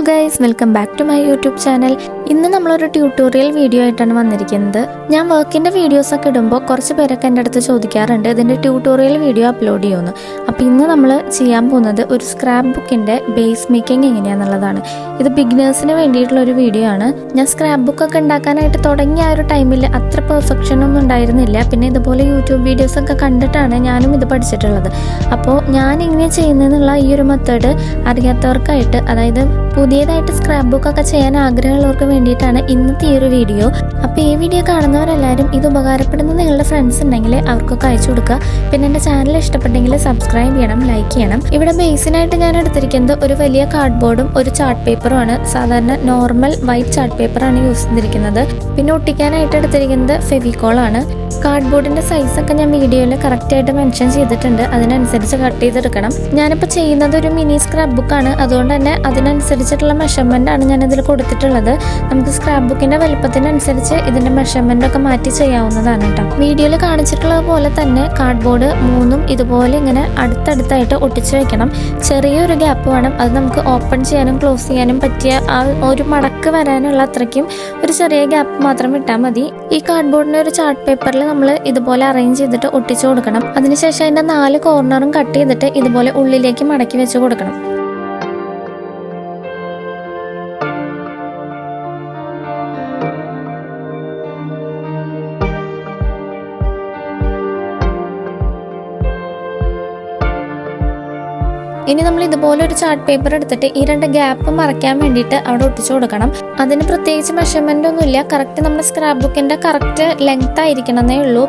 Guys, welcome back to my YouTube channel. ഇന്ന് നമ്മളൊരു tutorial video ആയിട്ടാണ് വന്നിരിക്കുന്നത്. ഞാൻ വർക്കിൻ്റെ വീഡിയോസൊക്കെ ഇടുമ്പോൾ കുറച്ച് പേരൊക്കെ എൻ്റെ അടുത്ത് ചോദിക്കാറുണ്ട് ഇതിൻ്റെ ട്യൂട്ടോറിയൽ വീഡിയോ അപ്ലോഡ് ചെയ്യുമെന്ന്. അപ്പോൾ ഇന്ന് നമ്മൾ ചെയ്യാൻ പോകുന്നത് ഒരു സ്ക്രാപ്പ് ബുക്കിൻ്റെ ബേസ് മേക്കിംഗ് എങ്ങനെയാണെന്നുള്ളതാണ്. ഇത് ബിഗിനേഴ്സിന് വേണ്ടിയിട്ടുള്ളൊരു വീഡിയോ ആണ്. ഞാൻ സ്ക്രാപ്പ് ബുക്കൊക്കെ ഉണ്ടാക്കാനായിട്ട് തുടങ്ങിയ ആ ഒരു ടൈമിൽ അത്ര പെർഫെക്ഷൻ ഒന്നും ഉണ്ടായിരുന്നില്ല. പിന്നെ ഇതുപോലെ യൂട്യൂബ് വീഡിയോസൊക്കെ കണ്ടിട്ടാണ് ഞാനും ഇത് പഠിച്ചിട്ടുള്ളത്. അപ്പോൾ ഞാൻ ഇങ്ങനെ ചെയ്യുന്നതെന്നുള്ള ഈ ഒരു മെത്തേഡ് അറിയാത്തവർക്കായിട്ട്, അതായത് പുതിയതായിട്ട് സ്ക്രാപ്പ് ബുക്കൊക്കെ ചെയ്യാൻ ആഗ്രഹമുള്ളവർക്ക് വേണ്ടിയിട്ടാണ് ഇന്നത്തെ ഈ ഒരു വീഡിയോ. അപ്പോൾ ഈ വീഡിയോ കാണുന്നവരെല്ലാവരും ഇത് ഉപകാരപ്പെടുന്ന നിങ്ങളുടെ ഫ്രണ്ട്സ് ഉണ്ടെങ്കിൽ അവർക്കൊക്കെ അയച്ചു കൊടുക്കുക. പിന്നെ എൻ്റെ ചാനൽ ഇഷ്ടപ്പെട്ടെങ്കിൽ സബ്സ്ക്രൈബ് ചെയ്യണം, ലൈക്ക് ചെയ്യണം. ഇവിടെ ബേസിനായിട്ട് ഞാൻ എടുത്തിരിക്കുന്നത് ഒരു വലിയ കാർഡ്ബോർഡും ഒരു ചാർട്ട് പേപ്പറുമാണ്. സാധാരണ നോർമൽ വൈറ്റ് ചാർട്ട് പേപ്പറാണ് യൂസ് ചെയ്തിരിക്കുന്നത്. പിന്നെ ഒട്ടിക്കാനായിട്ട് എടുത്തിരിക്കുന്നത് ഫെവിക്കോളാണ്. കാർഡ്ബോർഡിൻ്റെ സൈസൊക്കെ ഞാൻ വീഡിയോയിൽ കറക്റ്റായിട്ട് മെൻഷൻ ചെയ്തിട്ടുണ്ട്. അതിനനുസരിച്ച് കട്ട് ചെയ്തെടുക്കണം. ഞാനിപ്പോൾ ചെയ്യുന്നത് ഒരു മിനി സ്ക്രാപ്പ് ബുക്കാണ്. അതുകൊണ്ട് തന്നെ അതിനനുസരിച്ചിട്ടുള്ള മെഷർമെൻ്റ് ആണ് ഞാനിതിൽ കൊടുത്തിട്ടുള്ളത്. നമുക്ക് സ്ക്രാപ്പ് ബുക്കിൻ്റെ വലുപ്പത്തിനനുസരിച്ച് ഇതിൻ്റെ മെഷർമെൻ്റൊക്കെ മാറ്റി ചെയ്യാവുന്നതാണ് കേട്ടോ. വീഡിയോയിൽ കാണിച്ചിട്ടുള്ളത് പോലെ തന്നെ കാർഡ്ബോർഡ് മൂന്നും ഇതുപോലെ ഇങ്ങനെ അടുത്തടുത്തായിട്ട് ഒട്ടിച്ച് വെക്കണം. ചെറിയൊരു ഗ്യാപ്പ് വേണം. അത് നമുക്ക് ഓപ്പൺ ചെയ്യാനും ക്ലോസ് ചെയ്യാനും പറ്റിയ ആ ഒരു മടക്ക് വരാനുള്ള അത്രയ്ക്കും ഒരു ചെറിയ ഗ്യാപ്പ് മാത്രം വിട്ടാൽ മതി. ഈ കാർഡ്ബോർഡിൻ്റെ ഒരു ചാർട്ട് പേപ്പറിൽ നമ്മൾ ഇതുപോലെ അറേഞ്ച് ചെയ്തിട്ട് ഒട്ടിച്ചു കൊടുക്കണം. അതിനുശേഷം അതിൻ്റെ 4 കോർണറും കട്ട് ചെയ്തിട്ട് ഇതുപോലെ ഉള്ളിലേക്ക് മടക്കി വെച്ച് കൊടുക്കണം. ഇനി നമ്മൾ ഇതുപോലെ ഒരു ചാർട്ട് പേപ്പർ എടുത്തിട്ട് ഈ 2 ഗ്യാപ്പ് മറയ്ക്കാൻ വേണ്ടിയിട്ട് അവിടെ ഒട്ടിച്ചു കൊടുക്കണം. അതിന് പ്രത്യേകിച്ച് മെഷർമെൻ്റ് ഒന്നുമില്ല. കറക്റ്റ് നമ്മുടെ സ്ക്രാപ്പ് ബുക്കിൻ്റെ കറക്റ്റ് ലെങ്ത് ആയിരിക്കണമെന്നേ ഉള്ളൂ.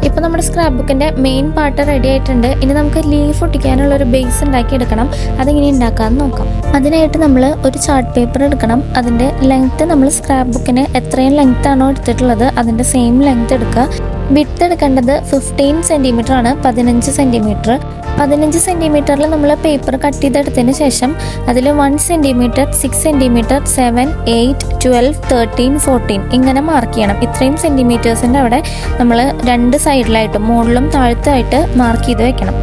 ഇപ്പോൾ നമ്മുടെ സ്ക്രാപ്പ് ബുക്കിൻ്റെ മെയിൻ പാർട്ട് റെഡി ആയിട്ടുണ്ട്. ഇനി നമുക്ക് ലീഫ് ഒട്ടിക്കാനുള്ള ഒരു ബേസ് ഉണ്ടാക്കി എടുക്കണം. അതെങ്ങനെ ഉണ്ടാക്കാമെന്ന് നോക്കാം. അതിനായിട്ട് നമ്മൾ ഒരു ചാർട്ട് പേപ്പർ എടുക്കണം. അതിൻ്റെ ലെങ്ത്ത് നമ്മൾ സ്ക്രാപ്പ് ബുക്കിന് എത്രയും ലെങ്ത് ആണോ എടുത്തിട്ടുള്ളത് അതിൻ്റെ സെയിം ലെങ്ത് എടുക്കുക. വിഡ്ത്ത് എടുക്കേണ്ടത് 15 സെൻറ്റിമീറ്റർ ആണ്, 15 സെൻറ്റിമീറ്റർ. 15 സെൻറ്റിമീറ്ററിൽ നമ്മൾ പേപ്പർ കട്ട് ചെയ്തെടുത്തതിന് ശേഷം അതിൽ 1 സെൻറ്റിമീറ്റർ, 6 സെൻറ്റിമീറ്റർ, 7, 8, 12, 13, 14 ഇങ്ങനെ മാർക്ക് ചെയ്യണം. ഇത്രയും സെൻറ്റിമീറ്റേഴ്സിൻ്റെ അവിടെ നമ്മൾ 2 സൈഡിലായിട്ടും മുകളിലും താഴത്തായിട്ട് മാർക്ക് ചെയ്ത് വെക്കണം.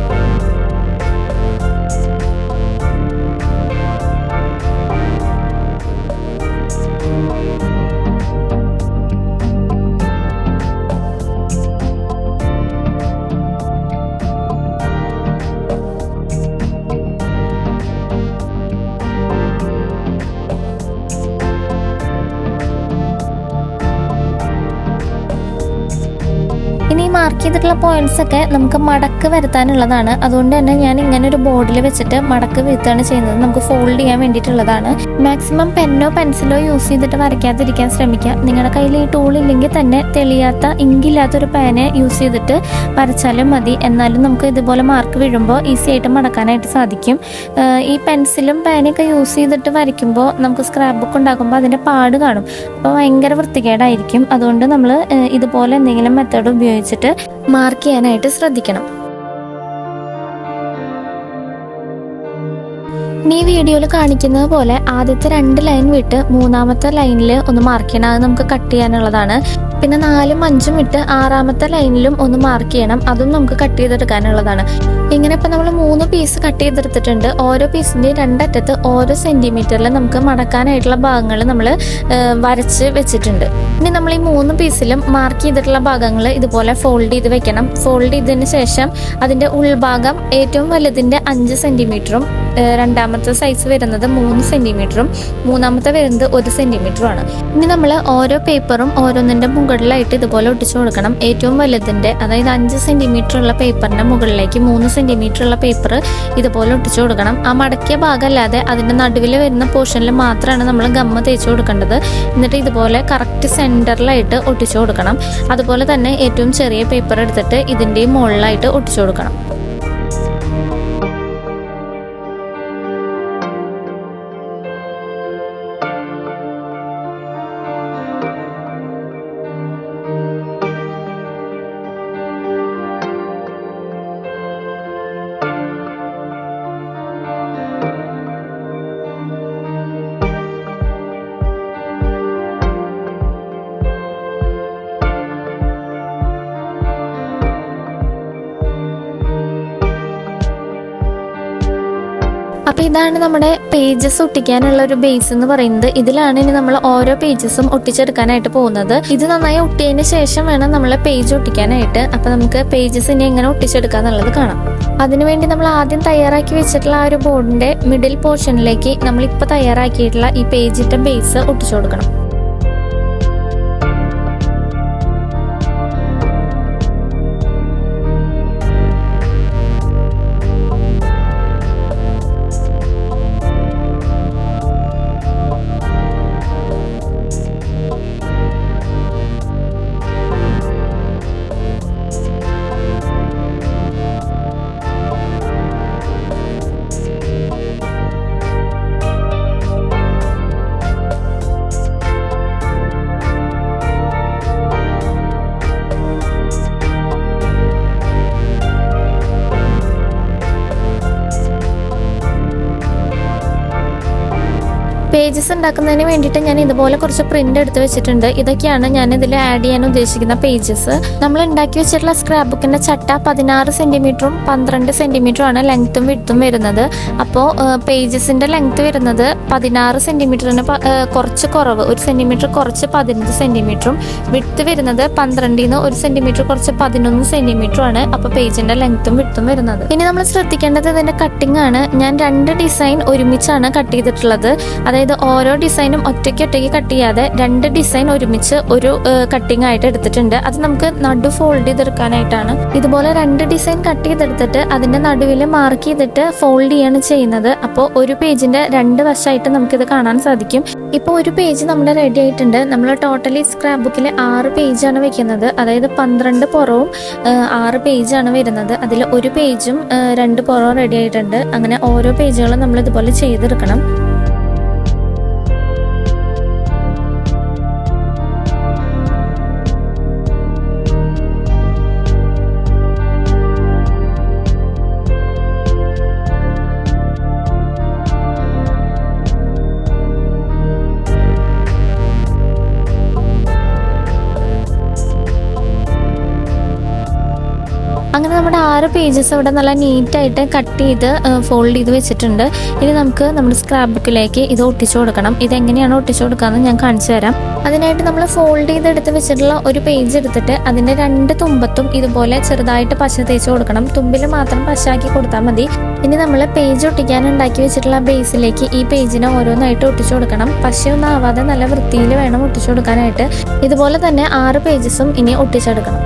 ഇനി മാർക്ക് ചെയ്തിട്ടുള്ള പോയിന്റ്സ് ഒക്കെ നമുക്ക് മടക്ക് വരുത്താനുള്ളതാണ്. അതുകൊണ്ട് തന്നെ ഞാൻ ഇങ്ങനെ ഒരു ബോർഡിൽ വെച്ചിട്ട് മടക്ക് വരുത്താണ് ചെയ്യുന്നത്. നമുക്ക് ഫോൾഡ് ചെയ്യാൻ വേണ്ടിയിട്ടുള്ളതാണ്. മാക്സിമം പെന്നോ പെൻസിലോ യൂസ് ചെയ്തിട്ട് വരയ്ക്കാതിരിക്കാൻ ശ്രമിക്കുക. നിങ്ങളുടെ കയ്യിൽ ഈ ടൂൾ ഇല്ലെങ്കിൽ തന്നെ തെളിയാത്ത ഇങ്കില്ലാത്തൊരു പേന യൂസ് ചെയ്തിട്ട് വരച്ചാലും മതി. എന്നാലും നമുക്ക് ഇതുപോലെ മാർക്ക് വീഴുമ്പോൾ ഈസി ആയിട്ട് മടക്കാനായിട്ട് സാധിക്കും. ഈ പെൻസിലും പേനയൊക്കെ യൂസ് ചെയ്തിട്ട് വരയ്ക്കുമ്പോൾ നമുക്ക് സ്ക്രാപ്പ് ബുക്ക് ഉണ്ടാക്കുമ്പോൾ അതിൻ്റെ പാട് കാണും. അപ്പോൾ ഭയങ്കര വൃത്തികേടായിരിക്കും. അതുകൊണ്ട് നമ്മൾ ഇതുപോലെ എന്തെങ്കിലും മെത്തേഡ് ഉപയോഗിച്ചിട്ട് മാർക്ക് ചെയ്യാനായിട്ട് ശ്രദ്ധിക്കണം. ഈ വീഡിയോയിൽ കാണിക്കുന്നത് പോലെ ആദ്യത്തെ 2 ലൈൻ വിട്ട് 3ാമത്തെ ലൈനിൽ ഒന്ന് മാർക്ക് ചെയ്യണം. അത് നമുക്ക് കട്ട് ചെയ്യാനുള്ളതാണ്. പിന്നെ 4ഉം 5ഉം വിട്ട് 6ാമത്തെ ലൈനിലും ഒന്ന് മാർക്ക് ചെയ്യണം. അതും നമുക്ക് കട്ട് ചെയ്തെടുക്കാനുള്ളതാണ്. ഇങ്ങനെ ഇപ്പം നമ്മൾ 3 പീസ് കട്ട് ചെയ്തെടുത്തിട്ടുണ്ട്. ഓരോ പീസിൻ്റെ 2 അറ്റത്ത് ഓരോ സെൻറ്റിമീറ്ററിൽ നമുക്ക് മടക്കാനായിട്ടുള്ള ഭാഗങ്ങൾ നമ്മൾ വരച്ച് വെച്ചിട്ടുണ്ട്. ഇനി നമ്മൾ ഈ 3 പീസിലും മാർക്ക് ചെയ്തിട്ടുള്ള ഭാഗങ്ങൾ ഇതുപോലെ ഫോൾഡ് ചെയ്ത് വെക്കണം. ഫോൾഡ് ചെയ്തതിന് ശേഷം അതിൻ്റെ ഉൾഭാഗം ഏറ്റവും വലുതിൻ്റെ 5 സെൻറ്റിമീറ്ററും 2ാമത്തെ സൈസ് വരുന്നത് 3 സെൻറ്റിമീറ്ററും 3ാമത്തെ വരുന്നത് 1 സെൻറ്റിമീറ്ററുമാണ്. ഇനി നമ്മൾ ഓരോ പേപ്പറും ഓരോന്നിൻ്റെ മുകളിലായിട്ട് ഇതുപോലെ ഒട്ടിച്ചു കൊടുക്കണം. ഏറ്റവും വലുതിൻ്റെ, അതായത് 5 സെൻറ്റിമീറ്റർ ഉള്ള പേപ്പറിൻ്റെ മുകളിലേക്ക് 3 സെൻറ്റിമീറ്റർ ഉള്ള പേപ്പർ ഇതുപോലെ ഒട്ടിച്ചു കൊടുക്കണം. ആ മടക്കിയ ഭാഗമല്ലാതെ അതിൻ്റെ നടുവിൽ വരുന്ന പോർഷനിൽ മാത്രമാണ് നമ്മൾ ഗമ്മ തേച്ച് കൊടുക്കേണ്ടത്. എന്നിട്ട് ഇതുപോലെ കറക്റ്റ് സെൻറ്ററിലായിട്ട് ഒട്ടിച്ചു കൊടുക്കണം. അതുപോലെ തന്നെ ഏറ്റവും ചെറിയ പേപ്പർ എടുത്തിട്ട് ഇതിൻ്റെയും മുകളിലായിട്ട് ഒട്ടിച്ചു കൊടുക്കണം. അപ്പോൾ ഇതാണ് നമ്മുടെ പേജസ് ഒട്ടിക്കാനുള്ള ഒരു ബേസ് എന്ന് പറയുന്നത്. ഇതിലാണ് ഇനി നമ്മൾ ഓരോ പേജസും ഒട്ടിച്ചെടുക്കാനായിട്ട് പോകുന്നത്. ഇത് നന്നായി ഒട്ടിയതിന് ശേഷം വേണം നമ്മൾ പേജ് ഒട്ടിക്കാനായിട്ട്. അപ്പോൾ നമുക്ക് പേജസ് ഇനി എങ്ങനെ ഒട്ടിച്ചെടുക്കുക എന്നുള്ളത് കാണാം. അതിനുവേണ്ടി നമ്മൾ ആദ്യം തയ്യാറാക്കി വെച്ചിട്ടുള്ള ആ ഒരു ബോർഡിന്റെ മിഡിൽ പോർഷനിലേക്ക് നമ്മളിപ്പോൾ തയ്യാറാക്കിയിട്ടുള്ള ഈ പേജിന്റെ ബേസ് ഒട്ടിച്ചു കൊടുക്കണം. പേജസ് ഉണ്ടാക്കുന്നതിന് വേണ്ടിയിട്ട് ഞാൻ ഇതുപോലെ കുറച്ച് പ്രിന്റ് എടുത്ത് വെച്ചിട്ടുണ്ട്. ഇതൊക്കെയാണ് ഞാൻ ഇതിൽ ആഡ് ചെയ്യാൻ ഉദ്ദേശിക്കുന്ന പേജസ്. നമ്മൾ ഉണ്ടാക്കി വെച്ചിട്ടുള്ള സ്ക്രാപ്പ് ബുക്കിന്റെ ചട്ട 16 സെന്റിമീറ്ററും 12 സെന്റിമീറ്ററുമാണ് ലെങ്ത്തും വിഡ്ത്തും വരുന്നത്. അപ്പോൾ പേജസിന്റെ ലെങ്ത്ത് വരുന്നത് 16 സെന്റിമീറ്ററിന് കുറച്ച് കുറവ്, 1 സെന്റിമീറ്റർ കുറച്ച് 15 സെന്റിമീറ്ററും, വിഡ്ത്ത് വരുന്നത് 12-ന് 1 സെന്റിമീറ്റർ കുറച്ച് 11 സെന്റിമീറ്ററുമാണ്. അപ്പോൾ പേജിന്റെ ലെങ്ത്തും വിഡ്ത്തും വരുന്നത്. ഇനി നമ്മൾ ശ്രദ്ധിക്കേണ്ടത് ഇതിന്റെ കട്ടിംഗ് ആണ്. ഞാൻ 2 ഡിസൈൻ ഒരുമിച്ചാണ് കട്ട് ചെയ്തിട്ടുള്ളത്. അതായത് ഓരോ ഡിസൈനും ഒറ്റയ്ക്ക് കട്ട് ചെയ്യാതെ 2 ഡിസൈൻ ഒരുമിച്ച് ഒരു കട്ടിംഗ് ആയിട്ട് എടുത്തിട്ടുണ്ട്. അത് നമുക്ക് നടു ഫോൾഡ് ചെയ്തെടുക്കാനായിട്ടാണ്. ഇതുപോലെ 2 ഡിസൈൻ കട്ട് ചെയ്തെടുത്തിട്ട് അതിന്റെ നടുവിൽ മാർക്ക് ചെയ്തിട്ട് ഫോൾഡ് ചെയ്യാണ് ചെയ്യുന്നത്. അപ്പോൾ ഒരു പേജിന്റെ 2 വശമായിട്ട് നമുക്കിത് കാണാൻ സാധിക്കും. ഇപ്പോൾ ഒരു പേജ് നമ്മുടെ റെഡി ആയിട്ടുണ്ട്. നമ്മൾ ടോട്ടലി സ്ക്രാപ്പ് ബുക്കിൽ 6 പേജാണ് വെക്കുന്നത്. അതായത് 12 പുറവും 6 പേജാണ് വരുന്നത്. അതിൽ ഒരു പേജും 2 പുറവും റെഡി ആയിട്ടുണ്ട്. അങ്ങനെ ഓരോ പേജുകളും നമ്മൾ ഇതുപോലെ ചെയ്തെടുക്കണം. അങ്ങനെ നമ്മുടെ 6 പേജസ് അവിടെ നല്ല നീറ്റായിട്ട് കട്ട് ചെയ്ത് ഫോൾഡ് ചെയ്ത് വെച്ചിട്ടുണ്ട്. ഇനി നമുക്ക് നമ്മുടെ സ്ക്രാപ്പ് ബുക്കിലേക്ക് ഇത് ഒട്ടിച്ചു കൊടുക്കണം. ഇതെങ്ങനെയാണ് ഒട്ടിച്ചു കൊടുക്കാമെന്ന് ഞാൻ കാണിച്ചു തരാം. അതിനായിട്ട് നമ്മൾ ഫോൾഡ് ചെയ്തെടുത്ത് വെച്ചിട്ടുള്ള ഒരു പേജ് എടുത്തിട്ട് അതിൻ്റെ 2 തുമ്പത്തും ഇതുപോലെ ചെറുതായിട്ട് പശ തേച്ച് കൊടുക്കണം. തുമ്പിൽ മാത്രം പശാക്കി കൊടുത്താൽ മതി. ഇനി നമ്മൾ പേജ് ഒട്ടിക്കാൻ ഉണ്ടാക്കി വെച്ചിട്ടുള്ള ബേസിലേക്ക് ഈ പേജിനെ ഓരോന്നായിട്ട് ഒട്ടിച്ചു കൊടുക്കണം. പശയൊന്നും ആവാതെ നല്ല വൃത്തിയിൽ വേണം ഒട്ടിച്ചു കൊടുക്കാനായിട്ട്. ഇതുപോലെ തന്നെ 6 പേജസും ഇനി ഒട്ടിച്ചെടുക്കണം.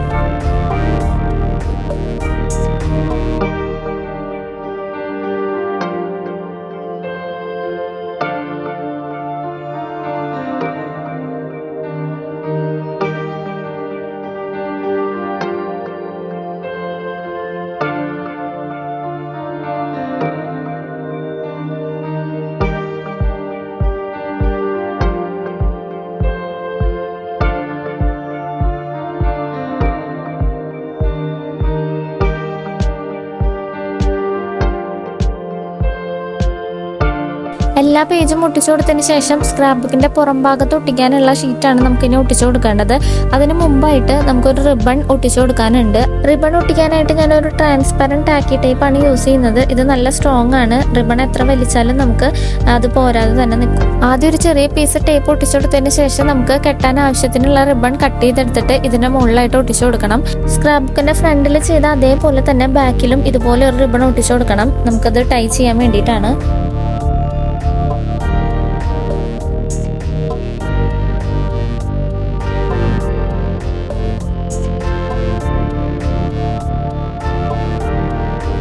എല്ലാ പേജും ഒട്ടിച്ചു കൊടുത്തതിന് ശേഷം സ്ക്രാപ്പ് ബുക്കിന്റെ പുറം ഭാഗത്ത് ഒട്ടിക്കാനുള്ള ഷീറ്റാണ് നമുക്കിനി ഒട്ടിച്ചു കൊടുക്കേണ്ടത്. അതിന് മുമ്പായിട്ട് നമുക്കൊരു റിബൺ ഒട്ടിച്ചു കൊടുക്കാനുണ്ട്. റിബൺ ഒട്ടിക്കാനായിട്ട് ഞാനൊരു ട്രാൻസ്പെറൻറ്റ് ടാക്കി ടേപ്പാണ് യൂസ് ചെയ്യുന്നത്. ഇത് നല്ല സ്ട്രോങ് ആണ്. റിബൺ എത്ര വലിച്ചാലും നമുക്ക് അത് പോരാതെ തന്നെ നിൽക്കും. ആദ്യം ഒരു ചെറിയ പീസ് ടേപ്പ് ഒട്ടിച്ചു കൊടുത്തതിന് ശേഷം നമുക്ക് കെട്ടാൻ ആവശ്യത്തിനുള്ള റിബൺ കട്ട് ചെയ്തെടുത്തിട്ട് ഇതിന്റെ മുകളിലായിട്ട് ഒട്ടിച്ചു കൊടുക്കണം. സ്ക്രാപ്പ് ബുക്കിന്റെ ഫ്രണ്ടിൽ ചെയ്ത അതേപോലെ തന്നെ ബാക്കിലും ഇതുപോലെ ഒരു റിബൺ ഒട്ടിച്ചു കൊടുക്കണം. നമുക്കത് ടൈ ചെയ്യാൻ വേണ്ടിയിട്ടാണ്.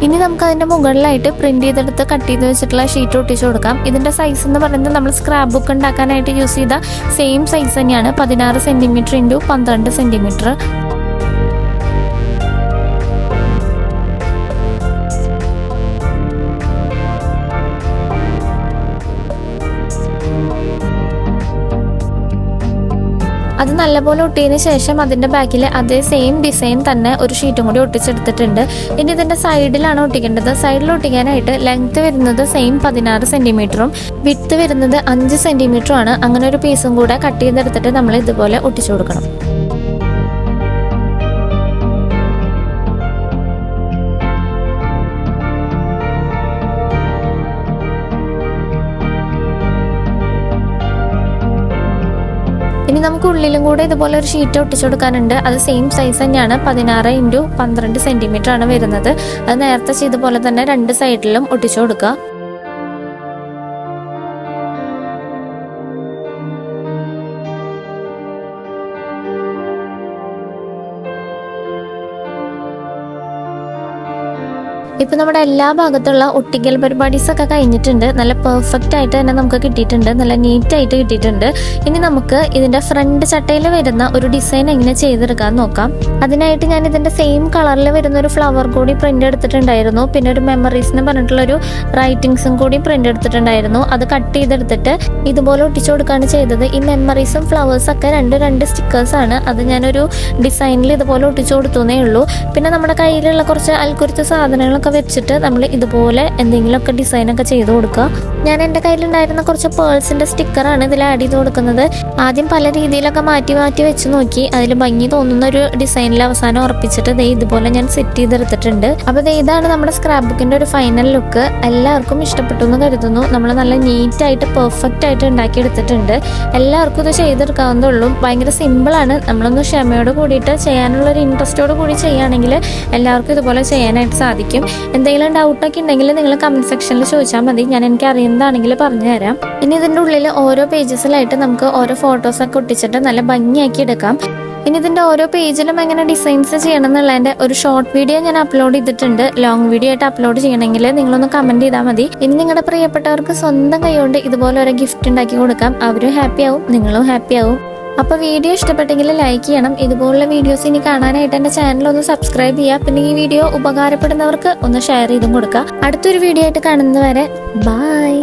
ഇനി നമുക്ക് അതിന്റെ മുകളിലായിട്ട് പ്രിന്റ് ചെയ്തെടുത്ത് കട്ട് ചെയ്ത് വെച്ചിട്ടുള്ള ഷീറ്റ് ഒട്ടിച്ചു കൊടുക്കാം. ഇതിന്റെ സൈസ് എന്ന് പറയുന്നത് നമ്മൾ സ്ക്രാപ്പ് ബുക്ക് ഉണ്ടാക്കാനായിട്ട് യൂസ് ചെയ്ത സെയിം സൈസ് തന്നെയാണ്. 16 സെന്റിമീറ്റർ ഇൻറ്റു 12 സെന്റിമീറ്റർ. അത് നല്ലപോലെ ഒട്ടിയതിന് ശേഷം അതിൻ്റെ ബാക്കിൽ അതേ സെയിം ഡിസൈൻ തന്നെ ഒരു ഷീറ്റും കൂടി ഒട്ടിച്ചെടുത്തിട്ടുണ്ട്. ഇനി ഇതിൻ്റെ സൈഡിലാണ് ഒട്ടിക്കേണ്ടത്. സൈഡിൽ ഒട്ടിക്കാനായിട്ട് ലെങ്ത്ത് വരുന്നത് സെയിം 16 സെൻറ്റിമീറ്ററും വിഡ്ത്ത് വരുന്നത് 5 സെൻറ്റിമീറ്ററും ആണ്. അങ്ങനെ ഒരു പീസും കൂടെ കട്ട് ചെയ്തെടുത്തിട്ട് നമ്മൾ ഇതുപോലെ ഒട്ടിച്ചു കൊടുക്കണം. ഇനി നമുക്ക് ഉള്ളിലും കൂടെ ഇതുപോലെ ഒരു ഷീറ്റ് ഒട്ടിച്ചു കൊടുക്കാനുണ്ട്. അത് സെയിം സൈസ് തന്നെയാണ്, 16x12 സെൻറ്റിമീറ്റർ ആണ് വരുന്നത്. അത് നേരത്തെ ചെയ്ത പോലെ തന്നെ 2 സൈഡിലും ഒട്ടിച്ചു കൊടുക്കുക. ഇപ്പം നമ്മുടെ എല്ലാ ഭാഗത്തുള്ള ഒട്ടിക്കൽ പരിപാടീസൊക്കെ കഴിഞ്ഞിട്ടുണ്ട്. നല്ല പെർഫെക്റ്റ് ആയിട്ട് തന്നെ നമുക്ക് കിട്ടിയിട്ടുണ്ട്, നല്ല നീറ്റായിട്ട് കിട്ടിയിട്ടുണ്ട്. ഇനി നമുക്ക് ഇതിൻ്റെ ഫ്രണ്ട് ചട്ടയിൽ വരുന്ന ഒരു ഡിസൈൻ എങ്ങനെ ചെയ്തെടുക്കാൻ നോക്കാം. അതിനായിട്ട് ഞാൻ ഇതിൻ്റെ സെയിം കളറിൽ വരുന്ന ഒരു ഫ്ലവർ കൂടി പ്രിൻ്റ് എടുത്തിട്ടുണ്ടായിരുന്നു. പിന്നെ ഒരു മെമ്മറീസ് എന്ന് പറഞ്ഞിട്ടുള്ളൊരു റൈറ്റിങ്സും കൂടി പ്രിൻ്റ് എടുത്തിട്ടുണ്ടായിരുന്നു. അത് കട്ട് ചെയ്തെടുത്തിട്ട് ഇതുപോലെ ഒട്ടിച്ചു കൊടുക്കുകയാണ് ചെയ്തത്. ഈ മെമ്മറീസും ഫ്ലവേഴ്സൊക്കെ രണ്ട് സ്റ്റിക്കേഴ്സാണ്. അത് ഞാനൊരു ഡിസൈനിൽ ഇതുപോലെ ഒട്ടിച്ചു കൊടുത്തേ ഉള്ളൂ. പിന്നെ നമ്മുടെ കയ്യിലുള്ള കുറച്ച് അൽക്കുരുത്ത സാധനങ്ങളൊക്കെ വെച്ചിട്ട് നമ്മൾ ഇതുപോലെ എന്തെങ്കിലുമൊക്കെ ഡിസൈനൊക്കെ ചെയ്ത് കൊടുക്കുക. ഞാൻ എൻ്റെ കയ്യിലുണ്ടായിരുന്ന കുറച്ച് പേൾസിൻ്റെ സ്റ്റിക്കറാണ് ഇതിൽ ആഡ് ചെയ്ത് കൊടുക്കുന്നത്. ആദ്യം പല രീതിയിലൊക്കെ മാറ്റി വെച്ച് നോക്കി അതിൽ ഭംഗി തോന്നുന്ന ഒരു ഡിസൈനിൽ അവസാനം ഉറപ്പിച്ചിട്ട് ഇതുപോലെ ഞാൻ സെറ്റ് ചെയ്തെടുത്തിട്ടുണ്ട്. അപ്പോൾ ഇതാണ് നമ്മുടെ സ്ക്രാപ്പ് ബുക്കിൻ്റെ ഒരു ഫൈനൽ ലുക്ക്. എല്ലാവർക്കും ഇഷ്ടപ്പെട്ടു എന്ന് കരുതുന്നു. നമ്മൾ നല്ല നീറ്റായിട്ട് പെർഫെക്റ്റ് ആയിട്ട് ഉണ്ടാക്കിയെടുത്തിട്ടുണ്ട്. എല്ലാവർക്കും ഇത് ചെയ്തെടുക്കാവുന്നതുള്ളൂ. ഭയങ്കര സിമ്പിളാണ്. നമ്മളൊന്ന് ക്ഷമയോട് കൂടിയിട്ട് ചെയ്യാനുള്ളൊരു ഇൻട്രസ്റ്റോട് കൂടി ചെയ്യുകയാണെങ്കിൽ എല്ലാവർക്കും ഇതുപോലെ ചെയ്യാനായിട്ട് സാധിക്കും. എന്തെങ്കിലും ഡൗട്ടൊക്കെ ഉണ്ടെങ്കിൽ നിങ്ങൾ കമൻറ്റ് സെക്ഷനിൽ ചോദിച്ചാൽ മതി. ഞാൻ എനിക്ക് അറിയുന്നതാണെങ്കിൽ പറഞ്ഞു തരാം. ഇനി ഇതിൻ്റെ ഉള്ളിൽ ഓരോ പേജസിലായിട്ട് നമുക്ക് ഓരോ ഫോട്ടോസൊക്കെ ഒട്ടിച്ചിട്ട് നല്ല ഭംഗിയാക്കി എടുക്കാം. ഇനി ഇതിൻ്റെ ഓരോ പേജിലും എങ്ങനെ ഡിസൈൻസ് ചെയ്യണം എന്നുള്ളതിൻ്റെ ഒരു ഷോർട്ട് വീഡിയോ ഞാൻ അപ്ലോഡ് ചെയ്തിട്ടുണ്ട്. ലോങ് വീഡിയോ ആയിട്ട് അപ്ലോഡ് ചെയ്യണമെങ്കിൽ നിങ്ങളൊന്ന് കമൻറ്റ് ചെയ്താൽ മതി. ഇനി നിങ്ങളുടെ പ്രിയപ്പെട്ടവർക്ക് സ്വന്തം കൈകൊണ്ട് ഇതുപോലെ ഒരു ഗിഫ്റ്റ് ഉണ്ടാക്കി കൊടുക്കാം. അവരും ഹാപ്പി ആവും, നിങ്ങളും ഹാപ്പി ആവും. അപ്പോൾ വീഡിയോ ഇഷ്ടപ്പെട്ടെങ്കിൽ ലൈക്ക് ചെയ്യണം. ഇതുപോലുള്ള വീഡിയോസ് ഇനി കാണാനായിട്ട് എൻ്റെ ചാനൽ ഒന്ന് സബ്സ്ക്രൈബ് ചെയ്യുക. പിന്നെ ഈ വീഡിയോ ഉപകാരപ്പെടുന്നവർക്ക് ഒന്ന് ഷെയർ ചെയ്തും കൊടുക്കുക. അടുത്തൊരു വീഡിയോ ആയിട്ട് കാണുന്നത് വരെ ബൈ.